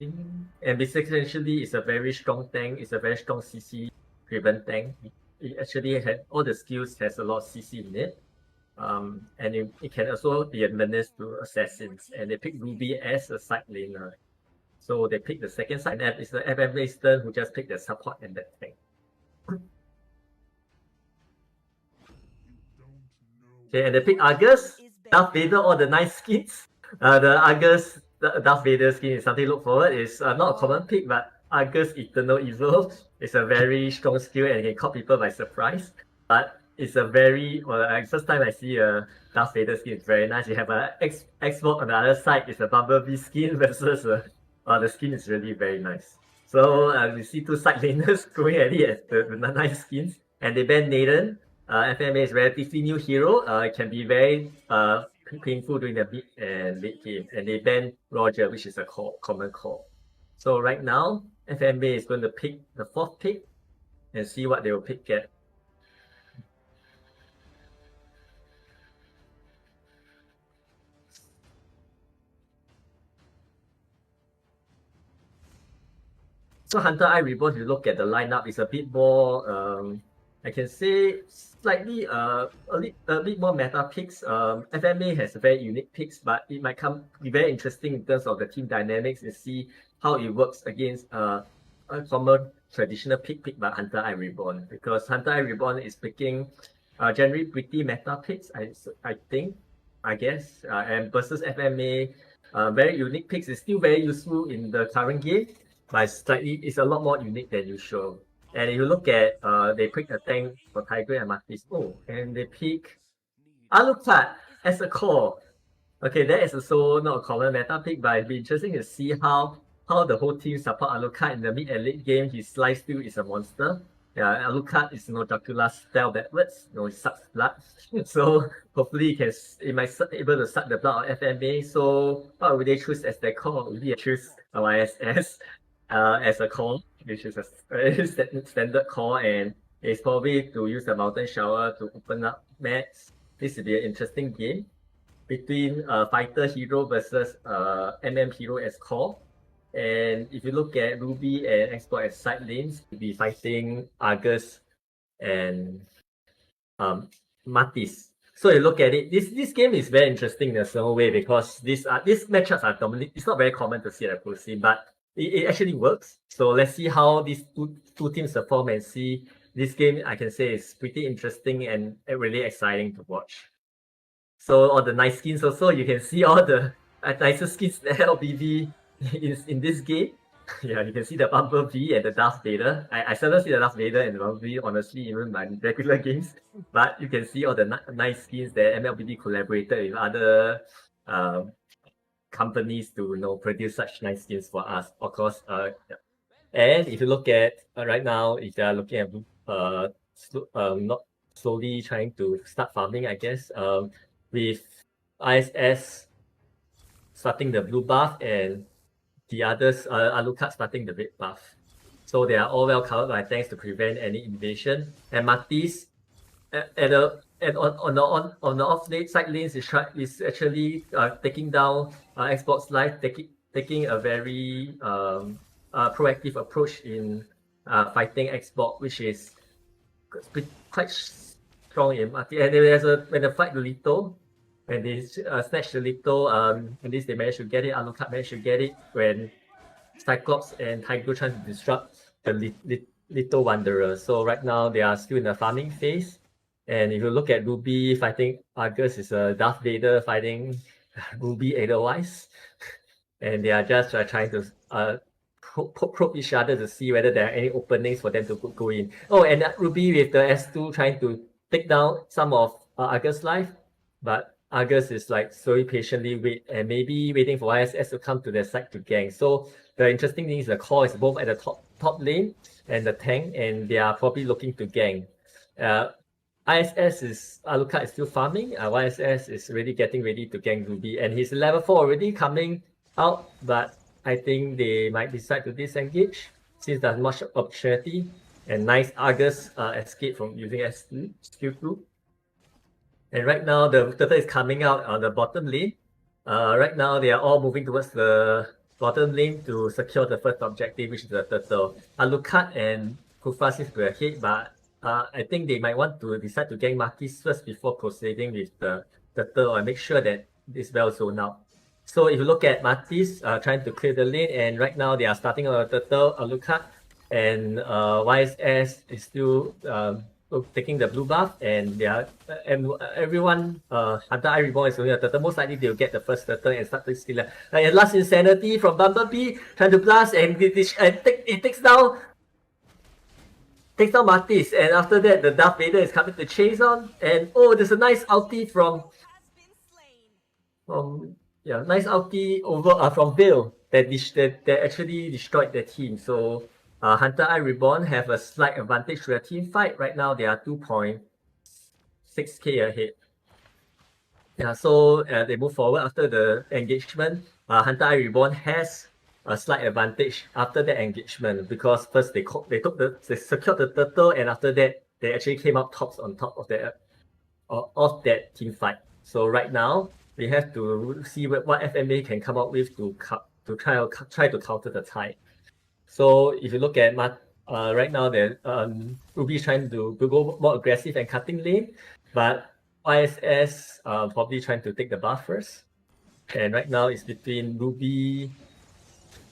And essentially, it's a very strong tank. It's a very strong CC driven tank. It actually had all the skills, has a lot of CC in it. And it can also be a menace to assassins. And they pick Ruby as a side laner. So they pick the second side, and it's the FMA Stern who just picked the support and the tank. Okay, and they pick Argus, Darth Vader, all the nice skins. The Argus, the Darth Vader skin is something to look forward. It's not a common pick, but Argus Eternal Evil is a very strong skill and it can caught people by surprise. But it's a very, first time I see a Darth Vader skin, it's very nice. You have a Xbox on the other side, it's a Bumblebee skin versus the skin is really very nice. So we see two side laners going at it as the nice skins. And they ban Nathan. FMA is relatively new hero. It can be very painful during the mid and late game. And they ban Roger, which is a common call. So right now, FMA is going to pick the fourth pick and see what they will pick at. So Hunter Eye Reborn, if you look at the lineup, it's a bit more I can say slightly a bit more meta picks. FMA has very unique picks, but it might be very interesting in terms of the team dynamics and see how it works against a common traditional pick by Hunter Eye Reborn, because Hunter Eye Reborn is picking generally pretty meta picks, I think, I guess, and versus FMA, very unique picks is still very useful in the current game, but it's a lot more unique than usual. And if you look at, they pick a tank for Tiger and Matisse. Oh, and they pick Alucard as a core. Okay, that is also not a common meta pick, but it'd be interesting to see how the whole team support Alucard in the mid and late game. His life steal is a monster. Yeah, Alucard is Dracula's style backwards. It sucks blood. So hopefully it might able to suck the blood of FMA. So what would they choose as their core? Would they choose YSS as a core, which is a standard core, and it's probably to use the Mountain Shower to open up maps. This will be an interesting game between fighter hero versus MM hero as core. And if you look at Ruby and Export as side lanes, you'll be fighting Argus and Matisse. So you look at it, this game is very interesting in a certain way because these matchups are dominant. It's not very common to see at a pro scene, but it actually works. So let's see how these two teams perform and see. This game, I can say, is pretty interesting and really exciting to watch. So all the nice skins also, you can see all the nicer skins that LBV is in this game. Yeah, you can see the Bumblebee and the Darth Vader. I seldom see the Darth Vader and the Bumblebee, honestly, even in my regular games. But you can see all the nice skins that MLBB collaborated with other companies to produce such nice skins for us. Of course, and if you look at right now, if you are looking at not slowly trying to start farming, I guess, with ISS starting the blue buff and the others, Alucard starting the red buff. So they are all well covered by tanks to prevent any invasion. And Matisse, on the off lane side lanes, is actually taking down Xbox Live, taking a very proactive approach in fighting Xbox, which is quite strong in Matisse. And when they fight Lito, when they snatch the Lito, at least they managed to get it. Alucard managed to get it when Cyclops and Tiger trying to disrupt the Little Wanderer. So right now they are still in the farming phase. And if you look at Ruby fighting Argus, is a Darth Vader fighting Ruby otherwise. And they are just trying to probe each other to see whether there are any openings for them to go in. Oh, and Ruby with the S2 trying to take down some of Argus' life. But Argus is like slowly patiently wait and maybe waiting for ISS to come to their side to gank. So the interesting thing is the core is both at the top lane and the tank, and they are probably looking to gank. Alucard is still farming. YSS is really getting ready to gank Ruby, and he's level 4 already coming out, but I think they might decide to disengage since there's much opportunity. And nice Argus escape from using S2 skill 2. And right now, the turtle is coming out on the bottom lane. Right now, they are all moving towards the bottom lane to secure the first objective, which is the turtle. Alucard and Kufa seems to be ahead, but I think they might want to decide to gank Marquis first before proceeding with the turtle and make sure that it's well zoned out. So if you look at Marquis trying to clear the lane, and right now they are starting on a turtle, Alucard, and YSS is still taking the blue buff, and they are everyone Hunter Eye Reborn is only a turtle. Most likely they'll get the first turtle and start to steal. And last Insanity from Bumblebee trying to blast, and it takes down Martis, and after that the Darth Vader is coming to chase on, and oh, there's a nice ulti from nice ulti over from Veil that actually destroyed the team. So Hunter Eye Reborn have a slight advantage to the team fight. Right now they are 2.6k ahead. Yeah, so they move forward after the engagement. Hunter Eye Reborn has a slight advantage after the engagement, because first they secured the turtle, and after that they actually came out tops on top of that team fight. So right now we have to see what FMA can come up with to try to counter the tide. So if you look at right now, Ruby is trying to go more aggressive and cutting lane, but YSS probably trying to take the buff first. And right now it's between Ruby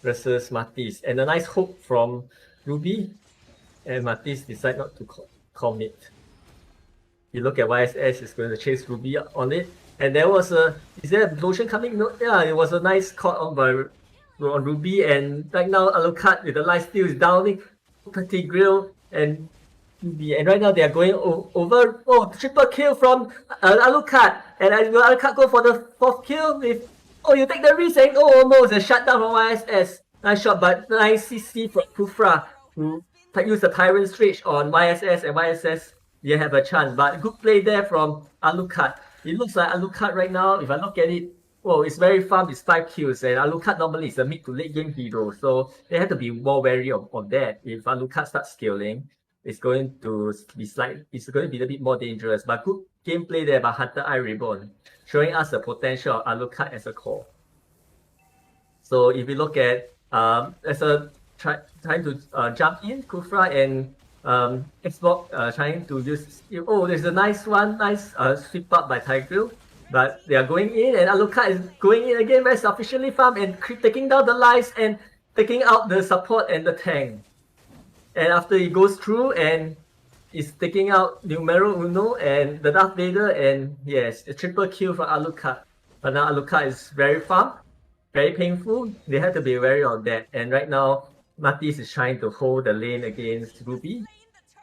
versus Martis, and a nice hook from Ruby, and Martis decide not to commit. You look at YSS is going to chase Ruby on it, and is there a lotion coming? No, yeah, it was a nice caught on Ruby, and right now Alucard with the lifesteal is downing Tigreal and Ruby, and right now they are going over. Oh, triple kill from Alucard, and will Alucard go for the 4th kill with? Oh, you take the risk, and almost a shutdown from YSS. Nice shot, but nice CC from Kufra, who use the Tyrant's Rage on YSS, and YSS they have a chance. But good play there from Alucard. It looks like Alucard right now, if I look at it, well, it's very farm, it's 5 kills, and Alucard normally is a mid to late game hero, so they have to be more wary of that. If Alucard starts scaling, it's going to be a bit more dangerous. But good gameplay there by Hunter Eye Reborn, showing us the potential of Alucard as a core. So if we look at trying to jump in, Kufra and Xbox trying to use. Oh, there's a nice sweep up by Tigreal, but they are going in, and Alucard is going in again very sufficiently farm and taking down the lives and taking out the support and the tank. And after he goes through and is taking out Numero Uno and the Darth Vader, and yes, a triple kill for Alucard. But now Alucard is very farm, very painful. They have to be wary of that. And right now, Martis is trying to hold the lane against Ruby.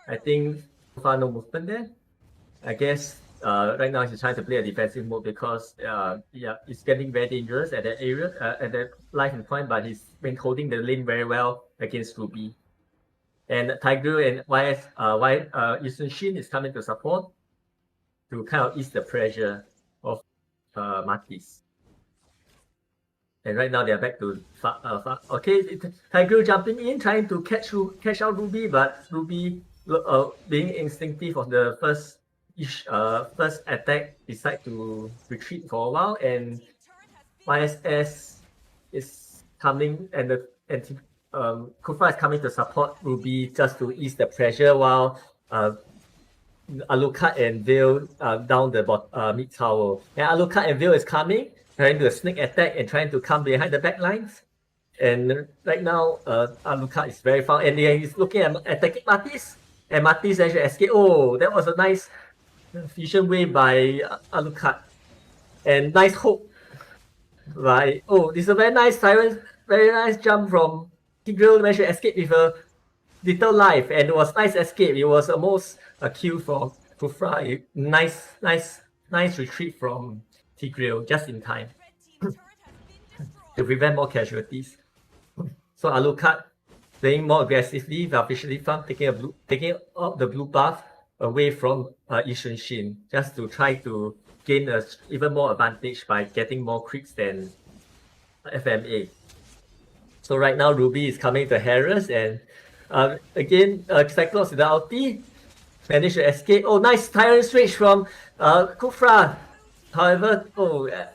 I think so far no movement there. I guess right now he's trying to play a defensive mode because it's getting very dangerous at that area, at that life and point, but he's been holding the lane very well against Ruby. And Tigreal and Yushin Shin is coming to support to kind of ease the pressure of Martis. And right now they are back to okay, Tigreal jumping in, trying to catch out Ruby, but Ruby being instinctive of the first attack, decide to retreat for a while, and YSS is coming, and Kufra is coming to support Ruby just to ease the pressure, while Alucard and Veil down the mid tower. And Alucard and Veil is coming, trying to sneak attack and trying to come behind the back lines. And right now, Alucard is very far, and he's looking at attacking Martis, and Martis actually escaped. Oh, that was a nice efficient way by Alucard, and nice hook by. Oh, this is a very nice jump from Tigreal, managed to escape with a little life, and it was nice escape. It was almost a kill for Kufra. Nice retreat from Tigreal just in time to prevent more casualties. So Alucard playing more aggressively, officially farm, taking out the blue buff away from Yushin Shin, just to try to gain even more advantage by getting more creeps than FMA. So right now Ruby is coming to harass, and again Cyclops with the ulti managed to escape. Oh, nice Tyrant's Rage from Kufra. However,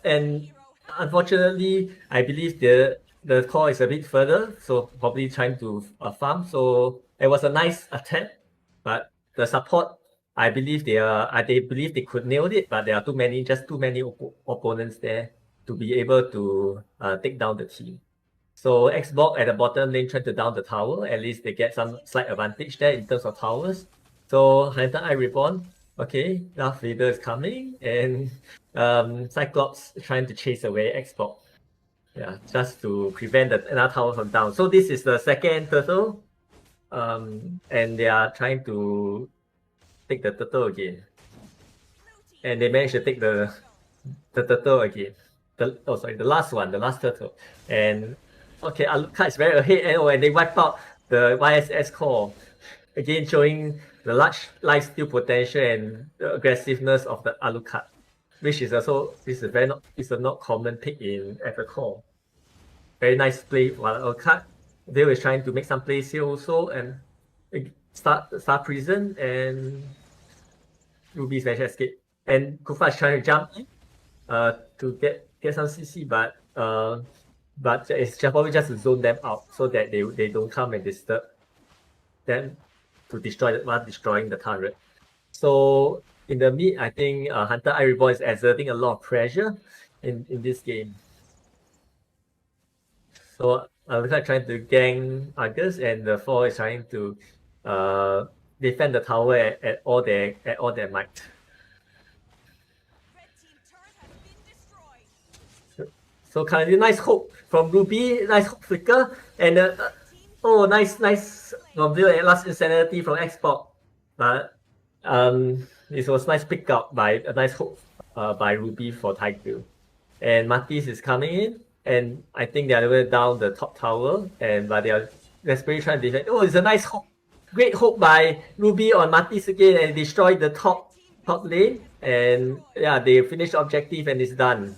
and unfortunately, I believe the the core is a bit further, so probably trying to farm. So it was a nice attempt, but the support, I believe they believe they could nail it, but there are just too many opponents there to be able to take down the team. So Xbox at the bottom lane trying to down the tower. At least they get some slight advantage there in terms of towers. So Hunter Eye Reborn, okay, Darth Vader is coming, and Cyclops trying to chase away Xbox. Yeah, just to prevent another tower from down. So this is the second turtle. And they are trying to take the turtle again. And they managed to take the turtle again. The last turtle. And okay, Alucard is very ahead, and they wipe out the YSS core. Again, showing the large lifesteal potential and the aggressiveness of the Alucard, which is also is a not common pick in FA core. Very nice play for Alucard. They were trying to make some plays here also, and start prison, and Ruby's managed to escape. And Kufa is trying to jump in to get some CC, but it's probably just to zone them out so that they don't come and disturb them to destroying the turret. So in the mid, I think Hunter Eye Reborn is exerting a lot of pressure in this game. So Alucard trying to gang Argus, and the 4 is trying to defend the tower at all their might. So kind of nice hook from Ruby, nice hook flicker, and nice from the last insanity from Xbox. But this was nice pick up by a nice hook by Ruby for Tiger. And Matisse is coming in, and I think they are down the top tower, but they are desperately trying to defend. Oh, it's a nice hook. Great hook by Ruby on Matisse again, and destroyed the top lane. And yeah, they finish the objective and it's done.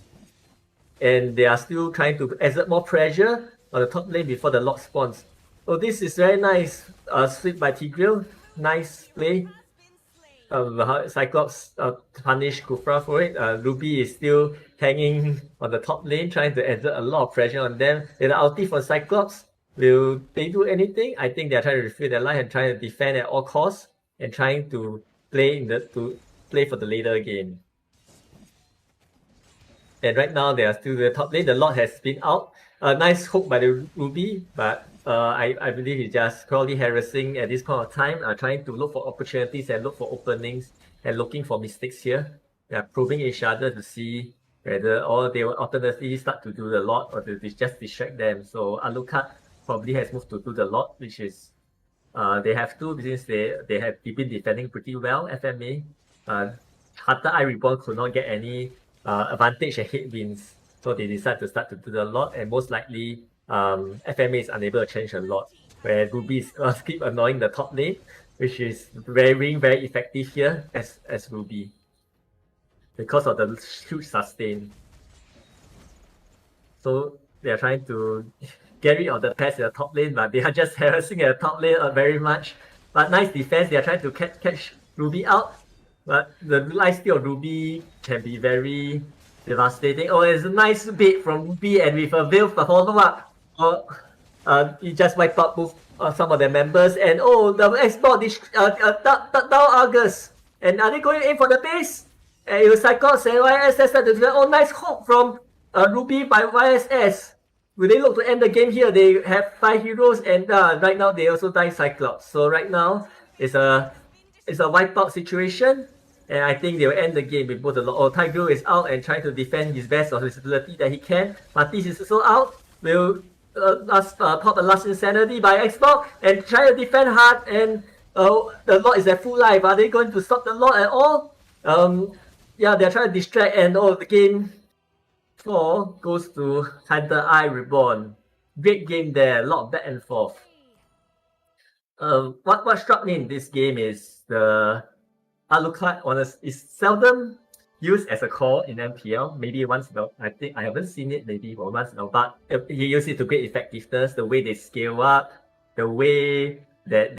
And they are still trying to exert more pressure on the top lane before the Lord spawns. Oh, this is very nice sweep by Tigreal. Nice play. Cyclops punish Kufra for it. Ruby is still hanging on the top lane, trying to exert a lot of pressure on them. And the ulti for Cyclops, will they do anything? I think they are trying to refill their life and trying to defend at all costs and trying to play for the later game. And right now they are still the top lane. The Lord has been out. Nice hook by the Ruby, but I believe he's just probably harassing at this point of time, trying to look for opportunities and look for openings and looking for mistakes here. They are probing each other to see whether they will alternately start to do the lot or to just distract them. So Alucard probably has moved to do the lot, which is they have to, since they have been defending pretty well. FMA Hunter Eye Reborn could not get any advantage and headwinds, so they decide to start to do the lot, and most likely FMA is unable to change a lot, where Ruby keep annoying the top lane, which is very effective here as Ruby because of the huge sustain. So they are trying to get rid of the pest in the top lane, but they are just harassing at the top lane very much. But nice defense, they are trying to catch Ruby out. But the lifesteal of Ruby can be very devastating. Oh, it's a nice bait from Ruby, and with a veil for follow-up, he just wiped out both some of their members. And the Xbox down Argus. And are they going in for the base? And it was Cyclops and YSS. Nice hook from Ruby by YSS. Will they look to end the game here? They have 5 heroes, and right now they also die Cyclops. So right now it's a wipeout situation, and I think they'll end the game with both the Lord. Tigreal is out and trying to defend his best of his ability that he can. Matisse is also out. Will pop the last insanity by Xbox and try to defend hard, and the Lord is at full life. Are they going to stop the Lord at all? Yeah, they're trying to distract, and the game 4 goes to Hunter Eye Reborn. Great game there, a lot of back and forth. What struck me in this game is the Alucard is seldom used as a core in MPL. Maybe once in a while. I think I haven't seen it maybe once in a while, but he used it to great effectiveness, the way they scale up, the way that